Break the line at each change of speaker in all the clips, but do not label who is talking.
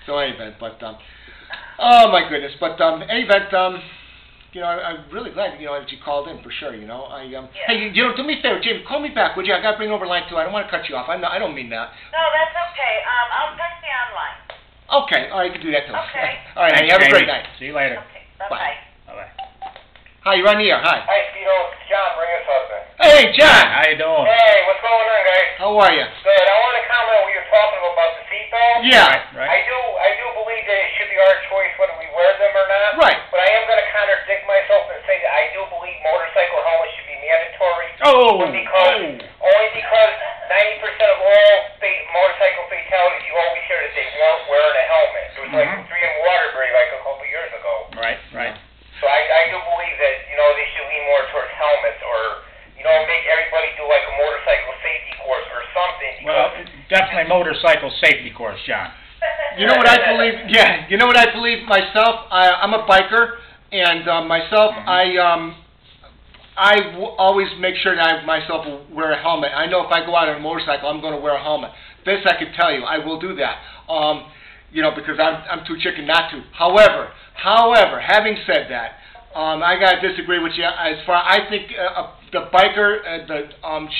So any event, but oh my goodness, but any event, you know, I'm really glad, you know, that you called in for sure. You know, hey, you know, do me a favor, Jamie, call me back, would you? I got to bring over line 2. I don't want to cut you off. I don't mean that.
No, that's okay. I'll text you online.
Okay, all right, you can do that too.
Okay.
All right,
Thanks,
have a great
Jamie.
night.
See you later.
Okay. Bye-bye.
Bye-bye.
Hi, you're on the air. Hi.
Hi, Speedo. It's John, Maria's husband.
Hey, John.
How you doing?
Hey, what's going on, guys?
How are you?
Good. I want to comment on what you were talking about the seatbelt.
Yeah.
Right.
I do believe that it should be our choice whether we wear them or not.
Right.
But I am going to contradict myself and say that I do believe motorcycle helmets should be mandatory.
Oh.
Only because 90% of all motorcycle fatalities, you always hear that they weren't wearing a helmet. There was like 3 in Waterbury like a couple years ago.
Right.
So I do believe that, you know, they should lean more towards helmets or, you know, make everybody do like a motorcycle safety course or something.
Well, definitely motorcycle safety course, John.
You know what I believe? Yeah, you know what I believe myself? I'm a biker, and myself, always make sure that I myself will wear a helmet. I know if I go out on a motorcycle, I'm going to wear a helmet. This I can tell you, I will do that. You know, because I'm too chicken not to. However, having said that, I gotta disagree with you. As far I think the biker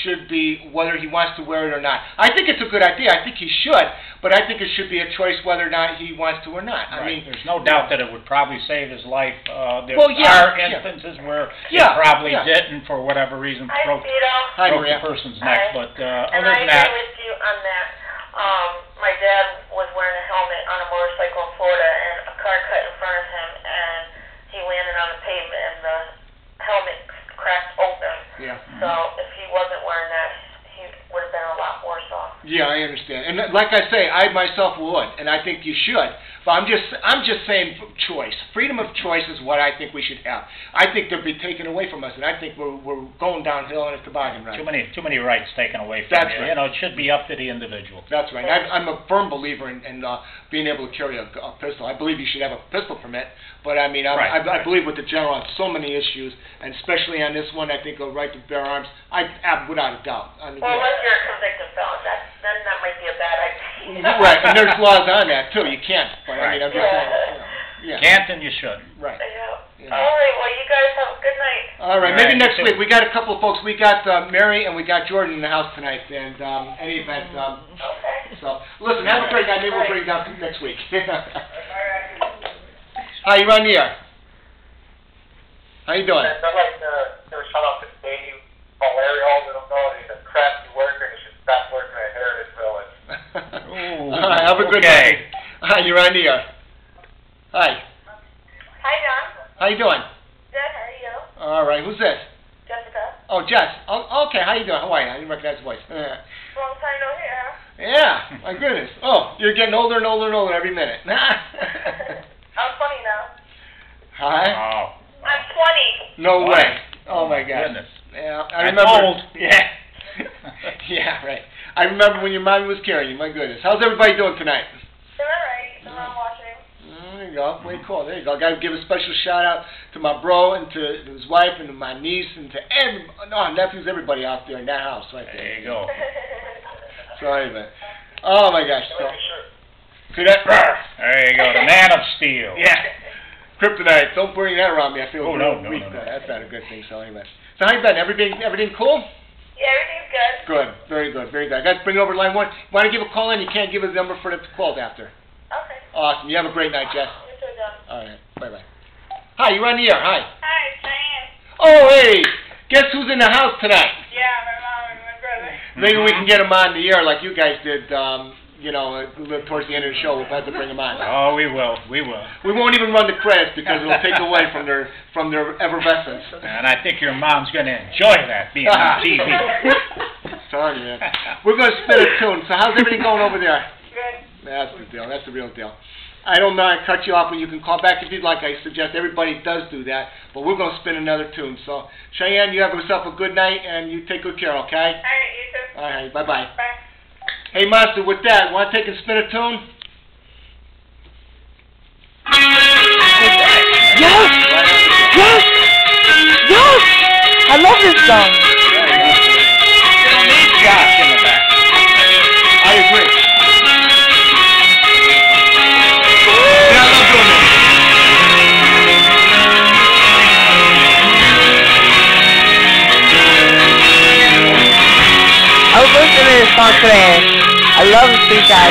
should be whether he wants to wear it or not. I think it's a good idea. I think he should, but I think it should be a choice whether or not he wants to or not.
Right.
I mean,
there's no doubt that it would probably save his life. There
well,
are instances where it probably didn't, for whatever reason, broke the person's neck. But other than that,
I agree with you on that. My dad was wearing a helmet on a motorcycle in Florida, and a car cut in front of him, and he landed on the pavement, and the helmet cracked open.
Yeah.
So if he wasn't wearing that, he would have been a lot worse off.
Yeah, I understand. And like I say, I myself would, and I think you should. But I'm just saying choice. Freedom of choice is what I think we should have. I think they'll be taken away from us, and I think we're going downhill in a toboggan ride.
Too many rights taken away from
That's
you.
right.
You know, it should be up to the individual.
That's right. I'm a firm believer in being able to carry a pistol. I believe you should have a pistol permit, but I mean, I believe with the general on so many issues, and especially on this one, I think a right to bear arms, without a doubt. I mean,
well, unless you're a convicted felon, then that might be a bad idea.
Right, and there's laws on that too. You can't. But I mean, I'm just saying. You know,
Can't and you should.
Right.
Yeah. All right. Well, you guys have a good night.
All right. Maybe next week. We got a couple of folks. We got Mary and we got Jordan in the house tonight. And any event.
Okay.
So listen. Have a great night. Maybe we'll bring it down next week. Hi, you're on the air. How you doing?
I'd like to shout out to Dave from Larry Holden. He's a crappy worker. He should stop working at Heritage Village.
All right. Have a good night. Hi, you're on the air. Hi.
Hi, John.
How you doing?
Good. How are you?
All right. Who's this?
Jessica.
Oh, Jess. Oh, okay. How you doing? How are you? I didn't recognize the voice.
Long time no hear.
Yeah. My goodness. Oh, you're getting older and older and older every minute.
I'm 20 now.
Hi.
Oh.
I'm 20.
No way. Oh my God.
Goodness.
Yeah, I
That's
remember.
old.
Yeah. Yeah, right. I remember when your mommy was carrying you. My goodness. How's everybody doing tonight?
They're all right. They're all watching.
There you go. Way cool. There you go. Got to give a special shout out to my bro and to his wife and to my niece and to nephews, everybody out there in that house right there.
There you go.
So anyway. Oh my gosh. So,
There you go. The man of steel.
yeah. Kryptonite. Don't bring that around me. I feel
no.
That's not a good thing. So anyway. So how you been? Everything cool?
Yeah, everything's good.
Good. Very good. Very good. I got to bring over line 1. You want to give a call in? You can't give us a number for them to call after.
Okay.
Awesome. You have a great night, Jess.
You too, John.
All right. Bye-bye. Hi, you're on the air. Hi.
Hi, Diane.
Oh, hey. Guess who's in the house tonight?
Yeah, my mom and my brother.
Maybe we can get them on the air like you guys did, you know, towards the end of the show. We'll have to bring them on.
Oh, we will. We will.
We won't even run the credits because it'll take away from their effervescence.
And I think your mom's going to enjoy that being on TV.
Sorry, man. We're going to spin a tune. So how's everything going over there?
Good.
That's the deal. That's the real deal. I don't mind cut you off, but you can call back if you'd like. I suggest everybody does do that. But we're going to spin another tune. So, Cheyenne, you have yourself a good night, and you take good care, okay?
All right, you too.
All right, bye-bye.
Bye.
Hey, Master, with that, want to take and spin a tune?
Yes! Yes! Yes! I love this song.
You don't need Josh in the back.
I agree.
love a sweet guy.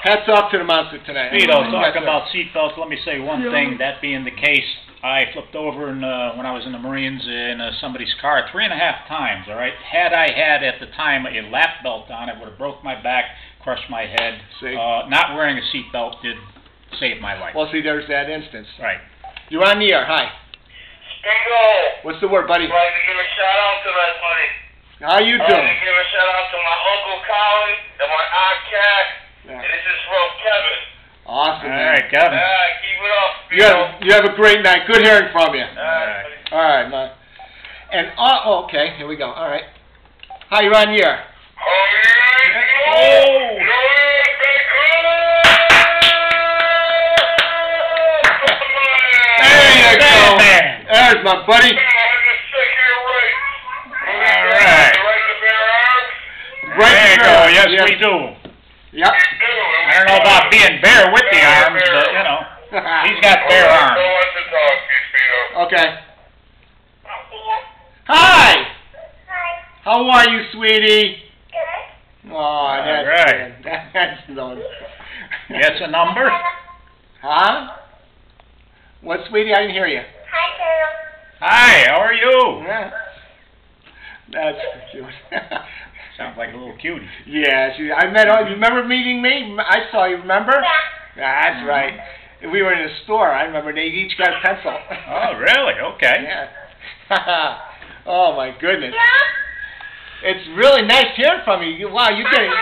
Hats off to the monster tonight.
Speedo, talking about seatbelts, let me say one thing, that being the case, I flipped over when I was in the Marines in somebody's car 3.5 times, all right? Had I had at the time a lap belt on, it would have broke my back, crushed my head. Not wearing a seatbelt did save my life.
Well, see, there's that instance.
Right.
You're on the air. Hi.
Speedo.
What's the word, buddy?
I'd like to give a shout out to that buddy.
How you doing?
I'd like to give a shout out to my Uncle Colin and my Aunt Cat. Yeah. And this is from Kevin.
Awesome, man.
All right, Kevin.
Keep it up, Speedo.
You have a great night. Good hearing from you.
All
right, man. And, okay, here we go. All right. Hi, you're on the air. There you go. There's my buddy.
All right.
Right
there you go. Yes, we do.
Yep.
I don't know about being bare with the arms, but, you know, he's got bare arms.
Okay. Hi. How are you, sweetie? Good. Oh, that's
right.
Good. That's nice.
That's a number?
Huh? What, sweetie? I didn't hear you.
Hi, Carol.
Hi, how are you?
Yeah. That's cute.
Sounds like a little cutie.
Yeah, I met her. You remember meeting me? I saw you, remember?
Yeah.
That's right. We were in a store. I remember they each got a pencil.
Oh, really? Okay.
Yeah. Oh, my goodness.
Yeah?
It's really nice hearing from you. Wow, you're getting...